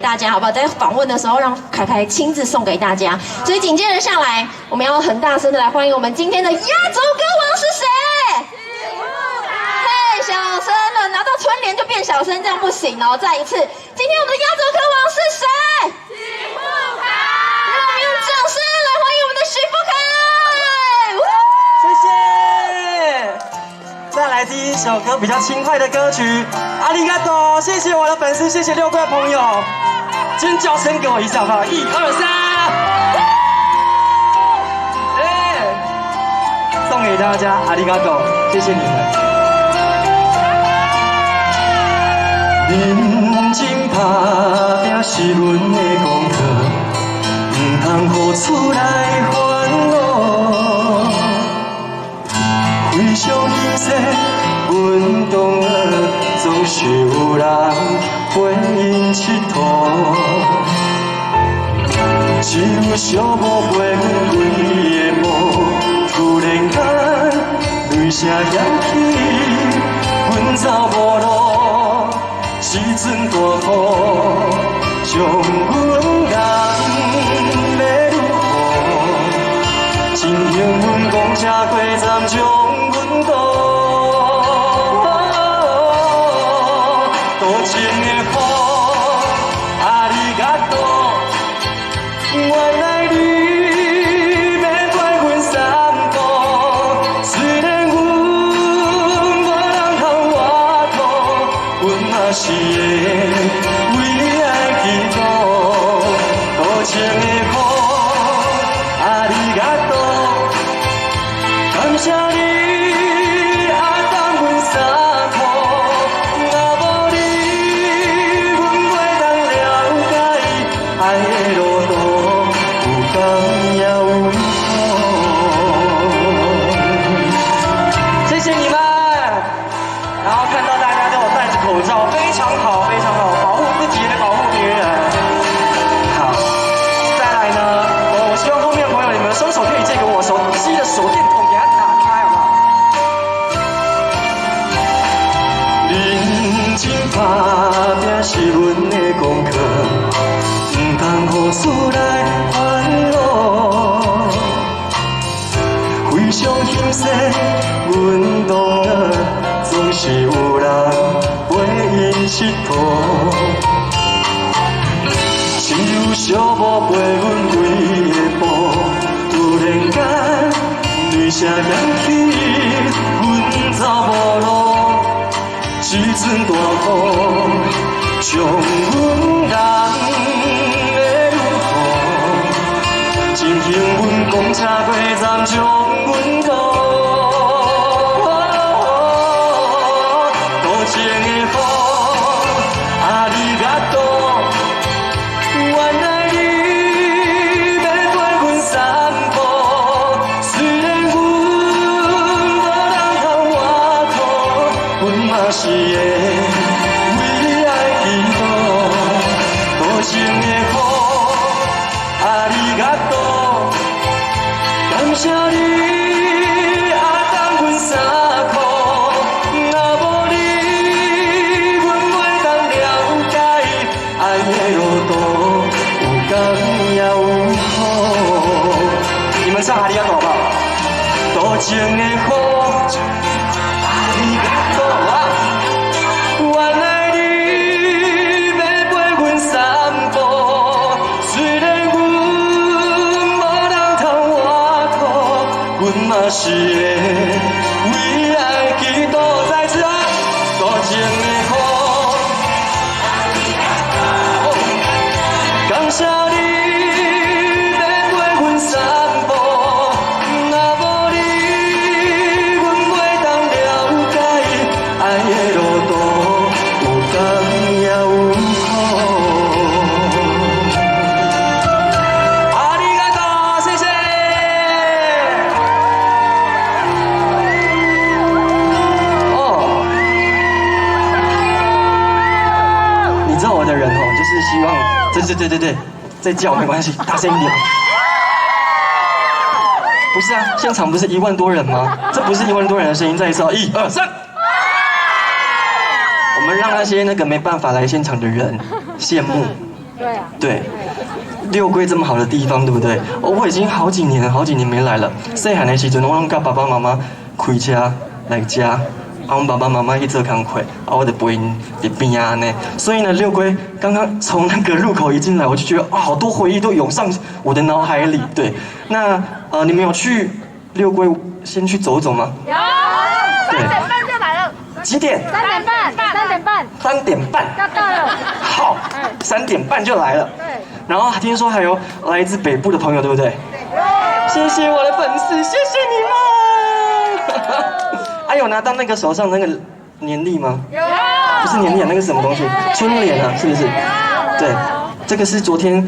大家好不好？在访问的时候，让凯凯亲自送给大家。所以紧接着下来，我们要很大声的来欢迎我们今天的压轴歌王是谁？嘿，小声了，拿到春联就变小声，这样不行哦。再一次，今天我们的压轴歌王是谁？许富凯。让我们用掌声来欢迎我们的许富凯。谢谢。再来第一首歌比较轻快的歌曲，阿里嘎多，谢谢我的粉丝，谢谢6位朋友。尖叫声给我一下好不好？1、2、3，送给大家，阿里嘎多，谢谢你们。认真打拼是阮的功课，唔通付出来烦恼。非常欣喜，阮同学总是有人陪因佚佗。只有小无陪阮规个步，突然间泪声响起，阮走无路，时阵大雨将阮人要如何？真幸阮公车过站将阮倒，多情的雨，阿里嘎多。原来你要带阮散步，虽然阮无人通活土，阮嘛是会为爱祈祷。多情的雨，阿里嘎多，感谢你。谢谢你们，然后看到大家都有戴着口罩，非常好，非常好，保护自己也保护别人。好，再来呢，我希望后面的朋友你们双手可以借给我手机的手电筒，给它打开，好不好？认真打拼是阮的功课，唔通付出来烦恼。非常欣喜，阮同学总是有人陪因佚佗。只有小无陪阮规个步，突然间泪声响起，阮走无路，时阵大雨将阮人要如何？真幸阮公车过站将阮倒，多情的雨，阿里嘎多。原来你要带阮散步，虽然阮无人通活土，阮嘛是会为爱祈祷。多情的雨，阿里嘎多，感谢你阿当阮衫裤，若无你，阮袂当了解爱的路途，有甘也有苦。你们唱阿里嘎多好不好？多情的雨，阿里嘎多啊！原来你要陪阮散步，虽然阮阮嘛是会为爱祈祷，再次啊，多情的雨，感谢你要陪阮散步，若无你，阮袂当了解爱的路途，有甘也有苦。阿里嘎多，谢谢。你知道我的人哦，就是希望，对，再叫没关系，大声一点。不是啊，现场不是1万多人吗？这不是1万多人的声音，再一次哦，1、2、3。我们让那些没办法来现场的人羡慕。对啊。对，六龟这么好的地方，对不对？我已经好几年没来了。细汉的时阵，我拢跟爸爸妈妈开车来家。我爸爸妈妈去做工课，我就陪因在边啊呢。所以呢，六龟刚刚从那个入口一进来，我就觉得好多回忆都涌上我的脑海里。对，那你们有去六龟先去走走吗？有，3点半就来了。几点？3点半。3点半。要到了。好，3点半就来了。对。然后听说还有来自北部的朋友，对不对？谢谢我的粉丝，谢谢你们。还有拿到那个手上那个年历吗？有。不是年历啊，那个是什么东西？春联啊，是不是？对，这个是昨天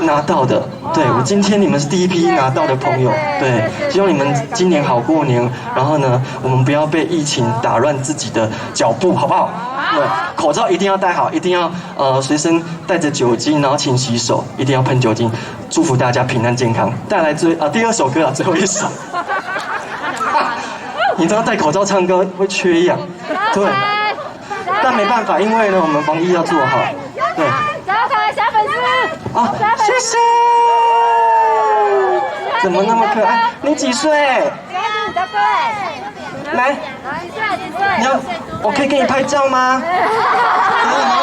拿到的。对，我今天你们是第一批拿到的朋友。对，希望你们今年好过年。然后呢，我们不要被疫情打乱自己的脚步，好不好？对，口罩一定要戴好，一定要随身带着酒精，然后勤洗手，一定要喷酒精。祝福大家平安健康。带来第二首歌啊，最后一首。你知道戴口罩唱歌会缺氧，对，但没办法，因为呢我们防疫要做好，对。小粉丝。啊，谢谢。怎么那么可爱？你几岁？10岁。来，你要，我可以给你拍照吗？可以吗？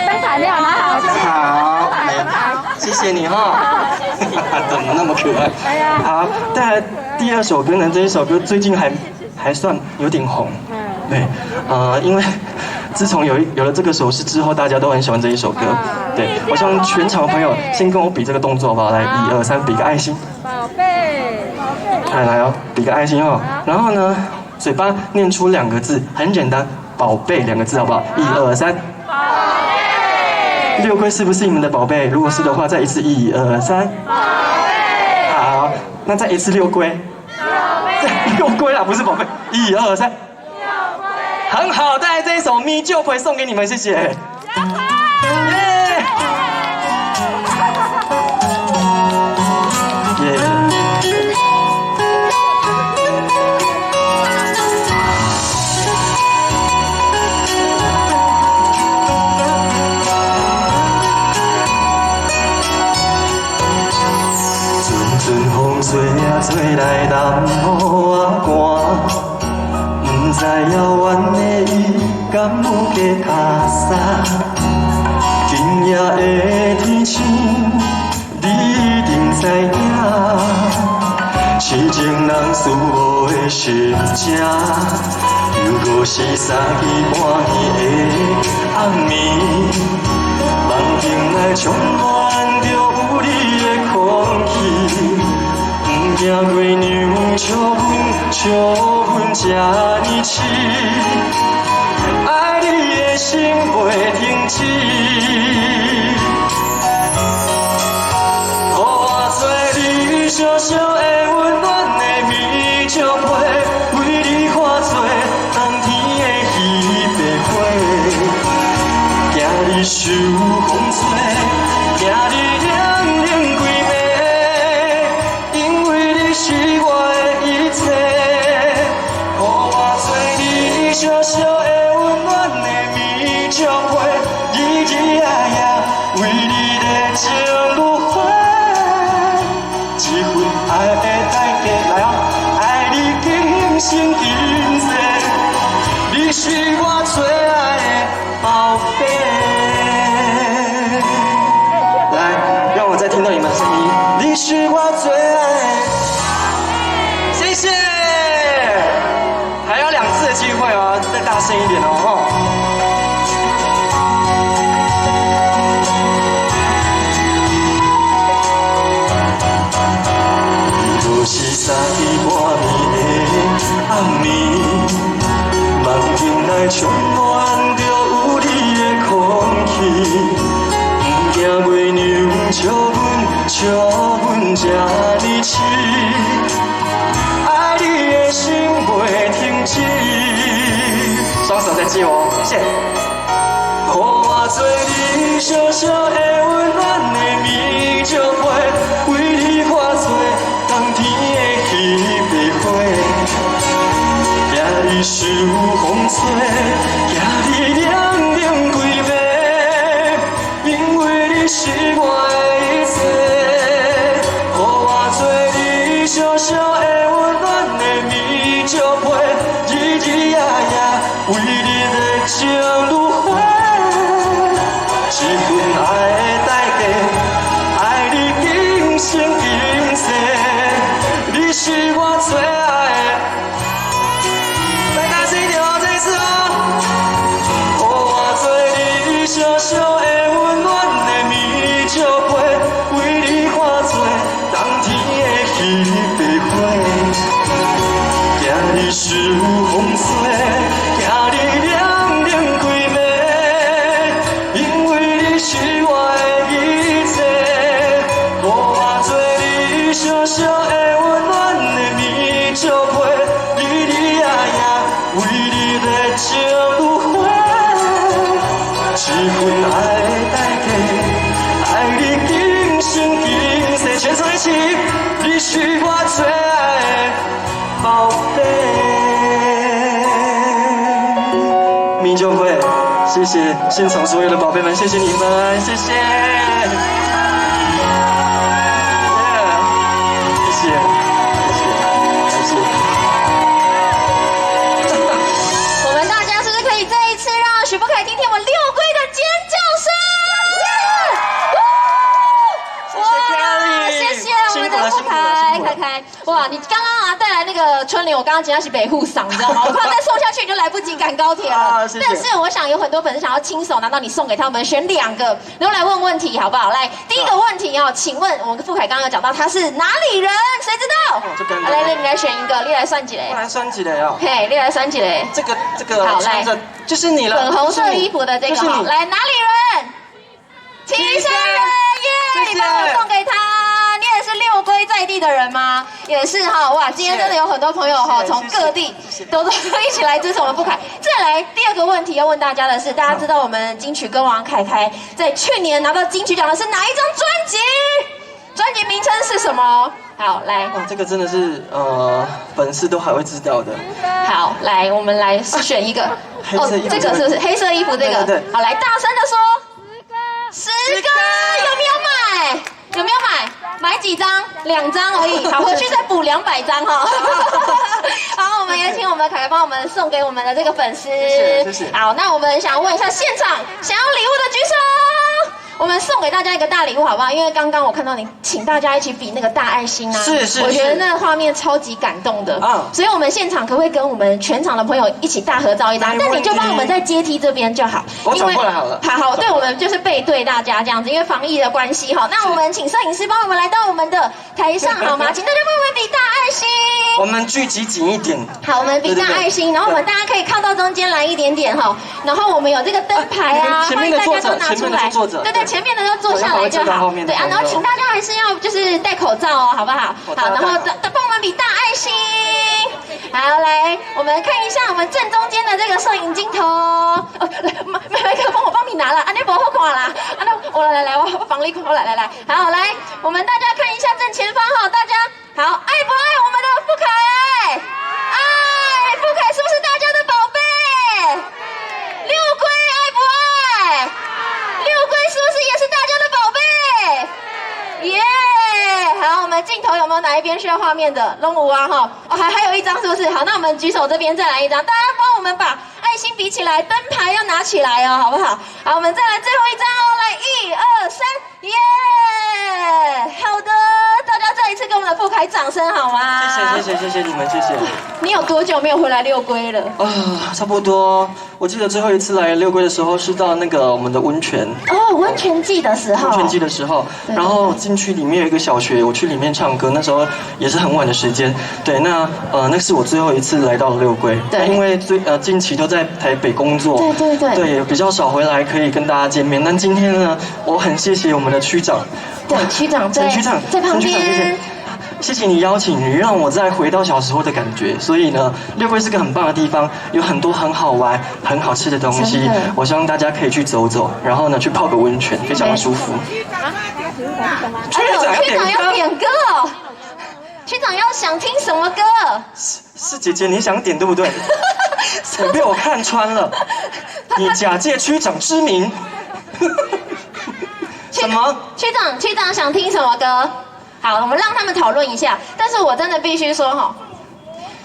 灯彩没有拿好。好，谢谢你哈。怎么那么可爱？好，带来第二首歌呢，这一首歌最近还算有点红。对，因为自从有了这个手势之后，大家都很喜欢这一首歌。对，我希望全场的朋友先跟我比这个动作好不好？来，1、2、3，比个爱心。宝贝。来哦，比个爱心哦。然后呢，嘴巴念出2个字，很简单，宝贝2个字好不好？1、2、3。六龟是不是你们的宝贝？如果是的话，再一次1、2、3。好，那再一次六龟。六龟啦，不是宝贝。1、2、3。很好，带来这一首《咪就会》送给你们，谢谢。耶！风吹啊吹来南雨啊寒，不知遥远的伊敢有加卡衫。今夜的天星，你一定知影，痴情人思无的心情，又搁是三更半暝的暗暝，梦境内充满着有你的空气。行过娘笑阮这呢痴，爱你的心袂停止。予我做你小小的温暖的米酒杯，为你化作冬天的鱼白花，惊你受风吹，惊你冷冷规暝。是我的一切，予我做你小小的温暖的米酒杯，日日夜夜为你的情如火，一份爱的代价，来啊，爱你今生今世，你是我最爱的宝贝。来，让我再听到你们的声音，你是我最爱的。谢谢，还有2次的机会哦，再大声一点哦。就是三更半暝的暗暝，梦境内充满着有你的空气，不惊月娘笑阮这呢痴。爱你的心袂停止，双手再借我，谢谢。予我做你小小的温暖的米酒杯，为你化作冬天的鱼白花，惊你受风吹，行你凉凉几暝，因为你是我的一切，予我做你小小的温暖的棉石被，日日夜夜为你热情如火，这份爱的代价，爱你今生今世，你是我最爱的。再大声一点哦，这一次哦。予我做你小小的温暖的棉石被，为你化作冬天的稀白花，行你受风吹，行你凉凉几暝，因为你是我的一切，予我做你小小的温暖的棉石被，日日夜夜为你热情如火，这份爱的代价，爱你今生今世，全唱一起，你是我最爱的宝贝。米酒会，谢谢现场所有的宝贝们，谢谢你们，谢谢。谢谢，谢谢，感谢。我们大家是不是可以再一次让许富凯听听我们六龟的尖叫声？哇，谢谢我们的富凯，哇，你刚刚啊带来那个春联，我刚刚讲的是北户嗓，你知道吗？我怕再送下去你就来不及赶高铁了。谢谢。但是我想有很多粉丝想要亲手拿到你送给他们，选2个，然后来问问题好不好？来，第一个问题哦，请问我们富凯刚刚有讲到他是哪里人？谁知道？好，来，你来选一个，你来算几嘞？我来算起来哦。嘿，你来算几嘞？这个好来穿着就是你了，粉红色衣服的这个好，来哪里人？旗山人耶！你帮我送给他。你也是六龟在地的人吗？也是哈，哇！今天真的有很多朋友哈，从各地都一起来支持我们富凯。再来第2个问题要问大家的是，大家知道我们金曲歌王凯凯在去年拿到金曲奖的是哪一张专辑？专辑名称是什么？好，来，哇，这个真的是粉丝都还会知道的。好，来，我们来选一个。哦，这个是不是黑色衣服？这个，对。好，来，大声的说，10个，有没有买？有没有买？买几张？2张而已。好，回去再补200张哈。好，我们也请我们的凯凯帮我们送给我们的这个粉丝。谢谢。好，那我们想问一下现场想要礼物的举手。我们送给大家一个大礼物好不好？因为刚刚我看到你请大家一起比那个大爱心啊，是，我觉得那个画面超级感动的啊。所以我们现场可不可以跟我们全场的朋友一起大合照一张？但你就帮我们在阶梯这边就好，我走过来好了。好，对，我们就是背对大家这样子，因为防疫的关系哈。那我们请摄影师帮我们来到我们的台上好吗？请大家帮我们比大爱心。我们聚集紧一点。好，我们比大爱心，然后我们大家可以靠到中间来一点点哈。然后我们有这个灯牌啊，欢迎大家都拿出来。对对，前面的都坐下来就好。对啊，然后请大家还是要就是戴口罩哦，好不好？好，然后帮我们比大爱心。好，来，我们看一下我们正中间的这个摄影镜头。来，麦克风我帮你拿了，啊，你不好看啦，啊，那我来，我帮你看，来，好，来，我们大家看一下正前方哈，大家好，爱不爱我们的富凯？爱，富凯是不是大家的宝贝？六龟爱不爱？六龟是不是也是大家的宝贝？耶！好，我们镜头有没有哪一边需要画面的？龙五啊哈，哦还有一张是不是？好，那我们举手这边再来一张，大家帮我们把爱心比起来，灯牌要拿起来哦，好不好？好，我们再来最后一张哦，来1、2、3，耶！好的，大家再一次给我们的富凯掌声好吗？谢谢你们，谢谢。你有多久没有回来六龟了？差不多。我记得最后一次来六龟的时候是到那个我们的温泉。哦，温泉季的时候。温泉季的时候，然后进去里面有一个小学，我去里面唱歌，那时候也是很晚的时间。对，那是我最后一次来到了六龟。对，因为近期都在台北工作。对，比较少回来可以跟大家见面。但今天呢，我很谢谢我们的区长。对，区长在旁边。谢谢你邀请，你让我再回到小时候的感觉。所以呢，六龟是个很棒的地方，有很多很好玩、很好吃的东西。我希望大家可以去走走，然后呢去泡个温泉，非常的舒服。区长要点歌哦。区长要想听什么歌？是姐姐，你想点对不对？你被我看穿了，你假借区长之名。什么？区长想听什么歌？好，我们让他们讨论一下。但是我真的必须说哈，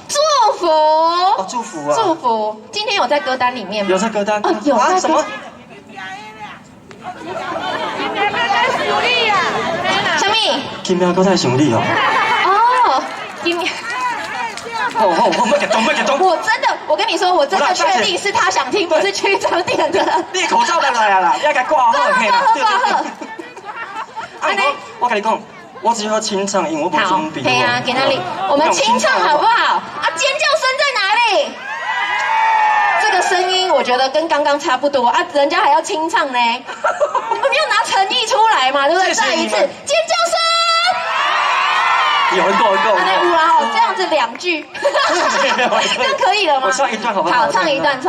祝福哦，祝福啊，祝福。今天有在歌单里面吗？有在歌单哦，有啊？什么？什么？金喵哥在想你哦。哦，今天。我真的，我跟你说，我真的确定是他想听，不是区长点的。你口罩拿来啦，你要给挂好可以啦。我跟你讲，我只要清唱，因为我不准备。对啊，给那里，我们清唱好不好？啊，尖叫声在哪里？这个声音我觉得跟刚刚差不多啊，人家还要清唱呢。你们没有拿诚意出来嘛，对不对？再一次尖叫声。有够。哇哦，这样子2句，这样可以了吗？我唱一段好不好？好，唱一段。离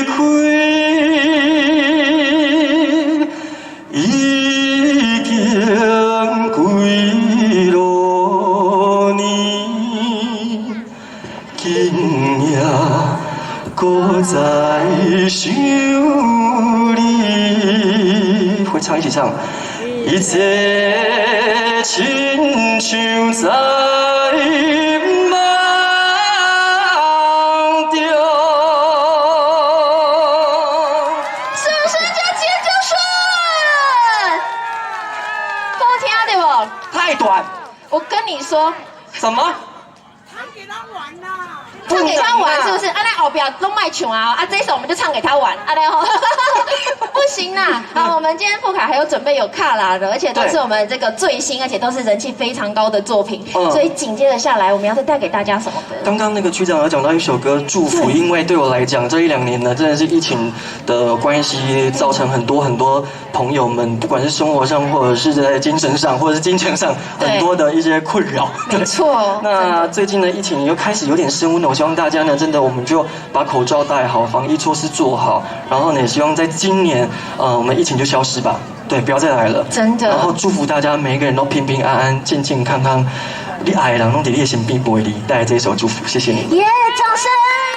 开已经几落年，今夜搁在想你。会唱一起唱。一切亲像在梦中。是不是叫尖叫声？好听对不？太短。我跟你说。什么？唱给他玩呐！唱给他玩是不是？啊，那后边都卖穷啊！啊，这一首我们就唱给他玩，啊，然后不行啦！好，我们今天副卡还有准备有卡拉的，而且都是我们这个最新，而且都是人气非常高的作品。所以紧接着下来，我们要再带给大家什么歌？刚刚那个区长有讲到一首歌《祝福》，因为对我来讲，这1、2年呢，真的是疫情的关系，造成很多朋友们，不管是生活上，或者是在精神上，或者是金钱上，很多的一些困扰。没错。那最近的疫情又开始有点升温了，我希望大家呢，真的我们就把口罩戴好，防疫措施做好，然后呢，也希望在今年，我们疫情就消失吧，对，不要再来了，真的。然后祝福大家每一个人都平平安安、健健康康，你爱的人拢在你的身边不会离，带来这一首祝福，谢谢你。耶！掌声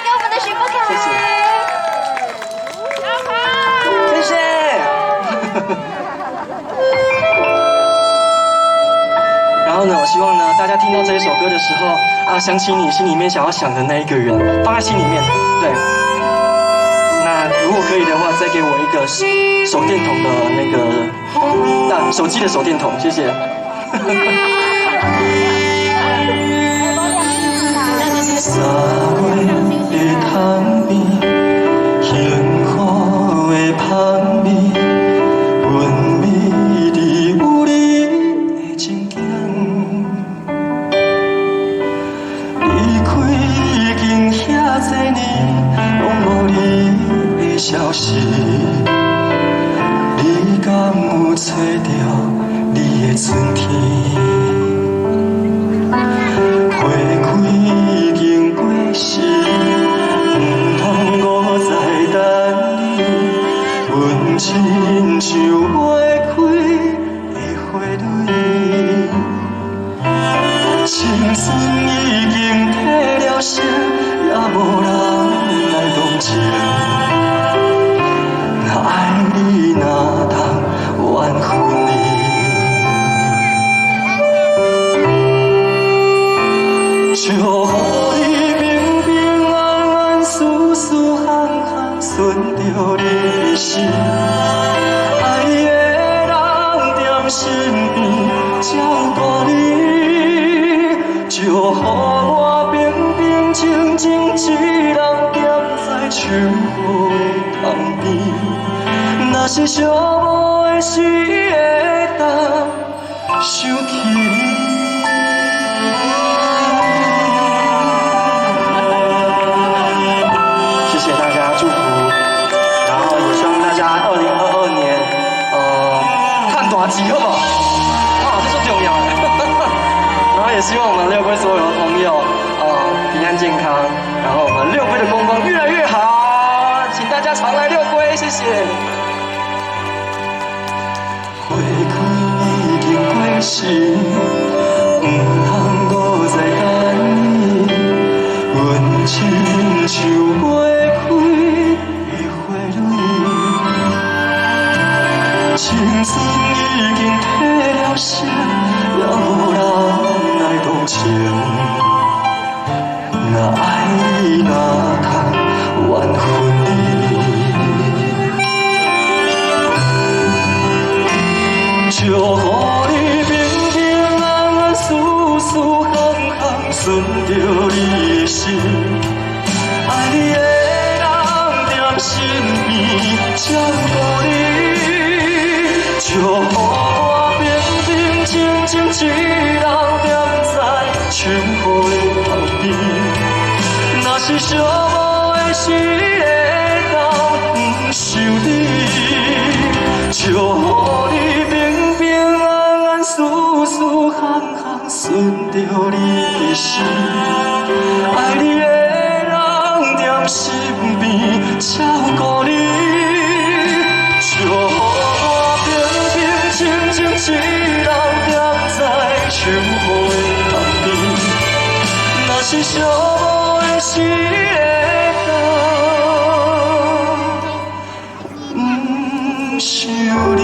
给我们的许富凯。谢谢。谢谢。然后呢，我希望呢，大家听到这一首歌的时候啊，想起你心里面想要想的那一个人，放在心里面。对。那如果可以的话，再给我一个手电筒的那个，手机的手电筒，谢谢。3月的窗边，幸福的香味，温美丽有你的情景。离开已经遐多年，拢无你的消息。你敢有找到你的春天？花开已经过时，唔通我再等你。阮亲像花开的花蕊，青春已经褪了色，也无人来同情。若爱你，哪通怨恨你？祝福你平平安安、舒舒服服，顺着你的心。爱的人在身边照顾你，祝福我平平静静一人踮在树雨的旁边。若是寂寞的时，会当想起你。谢谢大家祝福，然后也希望大家2022年，看大吉好不好？哇，这是重要的。然后也希望我们六龟所有的朋友，平安健康，然后我们六龟的工坊越来越好，请大家常来六龟，谢谢。花开已经过时，唔通亲像花开花蕊，青春已经褪了色，也无人来同情。若爱你，哪通怨恨你？祝福你平平安安，事事行行顺着你的心。爱你的人踮身边照顾你，祝福我平平静静一人踮在秋雨的旁边。若是寂寞的时会当不想你，祝福你平平安安，事事行行顺着你的心。爱你的人踮身边照顾你，祝福我平平静静一人踮在秋雨的旁边。若是寂寞的时会当不想你。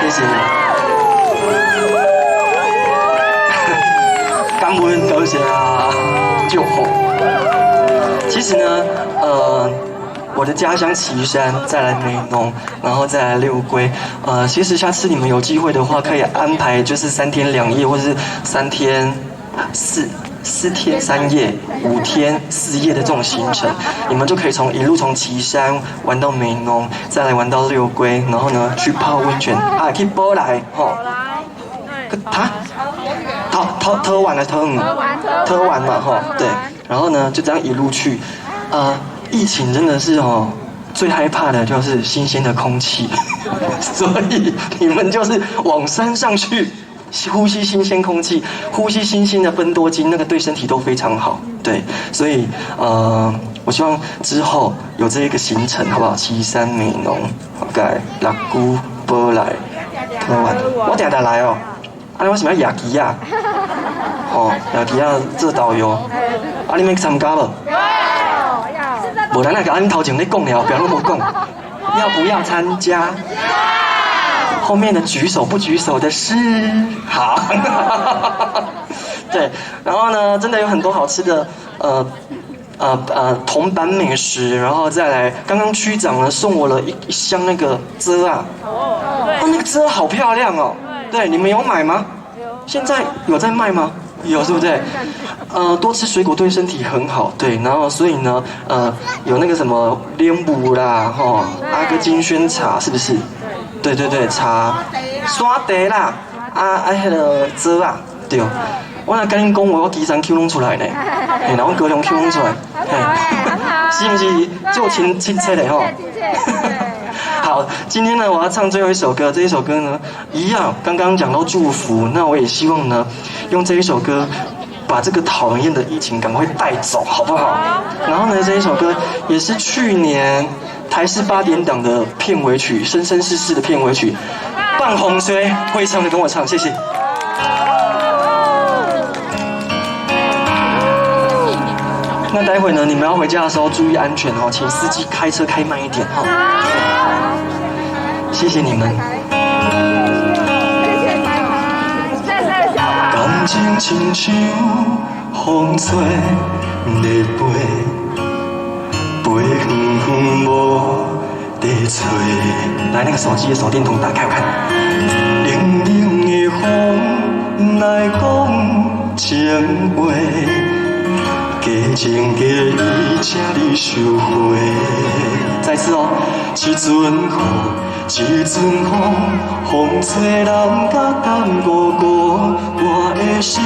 谢谢。感恩多谢啊，祝福。其实呢，我的家乡旗山，再来美浓，然后再来六龟。其实下次你们有机会的话，可以安排就是3天2夜，或者是3天4天3夜、5天4夜的这种行程，你们就可以一路从旗山玩到美浓，再来玩到六龟，然后呢去泡温泉啊，去波来吼。特玩的特玩嘛吼，对，然后呢就这样一路去，疫情真的是最害怕的就是新鲜的空气，所以你们就是往山上去，呼吸新鲜空气，呼吸新鲜的芬多精，那个对身体都非常好。对，所以我希望之后有这一个行程，好不好？旗山美浓，盖六姑波来特玩，我定定来哦。啊，你为什么要亚吉亚？亚吉亚做导游，啊，你们参加不？无咱那个，你头前咧讲了，不要那么讲。要不要参加？后面的举手不举手的是好。对，然后呢，真的有很多好吃的铜板美食，然后再来，刚刚区长呢送我了一箱那个遮啊，那个遮好漂亮哦。对，你们有买吗？现在有在卖吗？有，是不是？多吃水果对身体很好，对。然后所以呢，有那个什么莲雾啦，阿哥金萱茶，是不是？对对对，茶，沙茶啦，迄个遮啊，对。我若跟你讲话，我基山 Q 弄出来呢，然后我高雄 Q 弄出来，是不是就亲切的吼？好，今天呢，我要唱最后一首歌。这一首歌呢，一样，刚刚讲到祝福，那我也希望呢，用这一首歌把这个讨人厌的疫情赶快带走，好不好？然后呢，这一首歌也是去年台视8点档的片尾曲，《生生世世》的片尾曲。棒红吹会唱的跟我唱，谢谢。那待会呢，你们要回家的时候注意安全哦，请司机开车开慢一点哈。谢谢你们。感情亲像风吹日飞，飞远远无地吹。来，那个手机的手电筒打开我看。冷冷的风来讲情话。加情加意，请你收回。再次哦，一阵雨，一阵风，风吹人甲淡孤孤，我的心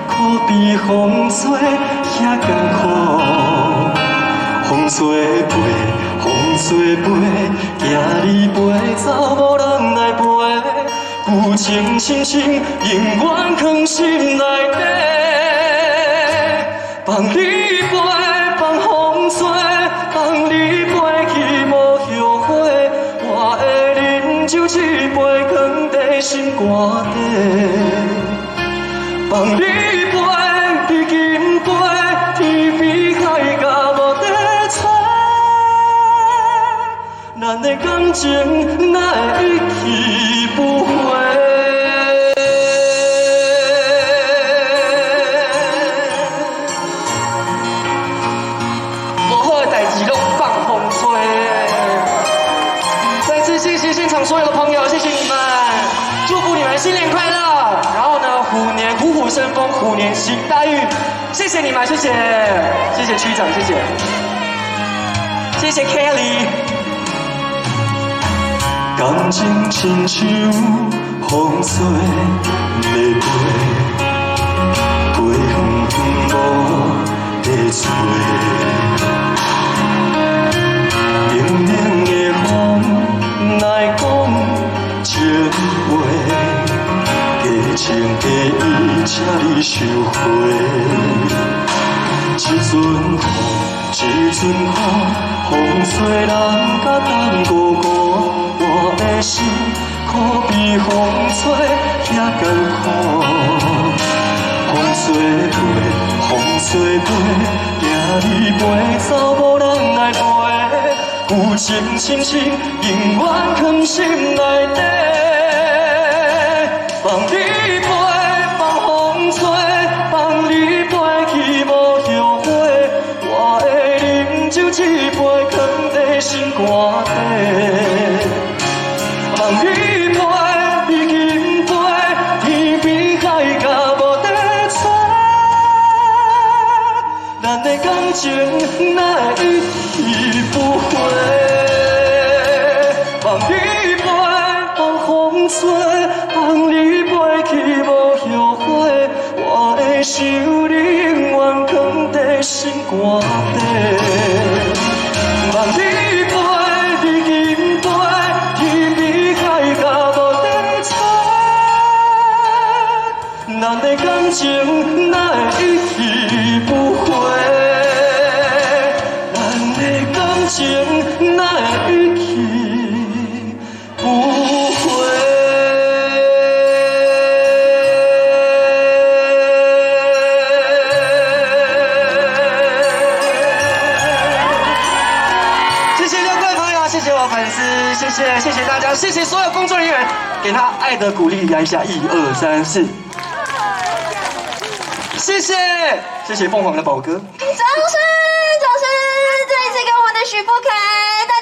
可比风吹遐艰苦。风吹飞，风吹飞，行你陪走，无人来陪，旧情深深，永远藏心内底。放你飞，放风吹，放你飞去无后悔。我的饮酒一杯，放在心心肝底，放你飞，比金杯，天边海角无地找。咱的感情哪会一去不回？无好的代志拢放风吹。再次谢谢现场所有的朋友，谢谢你们，祝福你们新年快乐。然后呢，虎年虎虎生风，虎年行大运。谢谢你们，谢谢，谢谢区长，谢谢，谢谢 Kelly。感情亲像风吹在飞，飞远远无地找。冷冷的风来讲情话，假情假意请你收回。一阵风，一阵雨，风吹人甲冬孤孤。我的心可比风吹遐艰苦，风吹飞，风吹飞，行你陪走，无人来陪，有情深深永远藏心内底。放你飞，放风吹，放你飞去无后悔，我会饮酒一杯，藏在心肝底。放你飞，比金杯，天边海角无地找。咱的感情哪会一去不回？放你飞，放风吹，放你飞去无后悔，我会想你永远藏在心肝底。放你飞，比金杯，天边海角无地找。咱的感情哪会一去不回？咱的感情哪会一去不回？谢谢各位朋友，谢谢我粉丝，谢谢大家，谢谢所有工作人员，给他爱的鼓励，来一下，1、2、3、4。谢谢凤凰的宝哥，掌声！再一次给我们的许富凯，大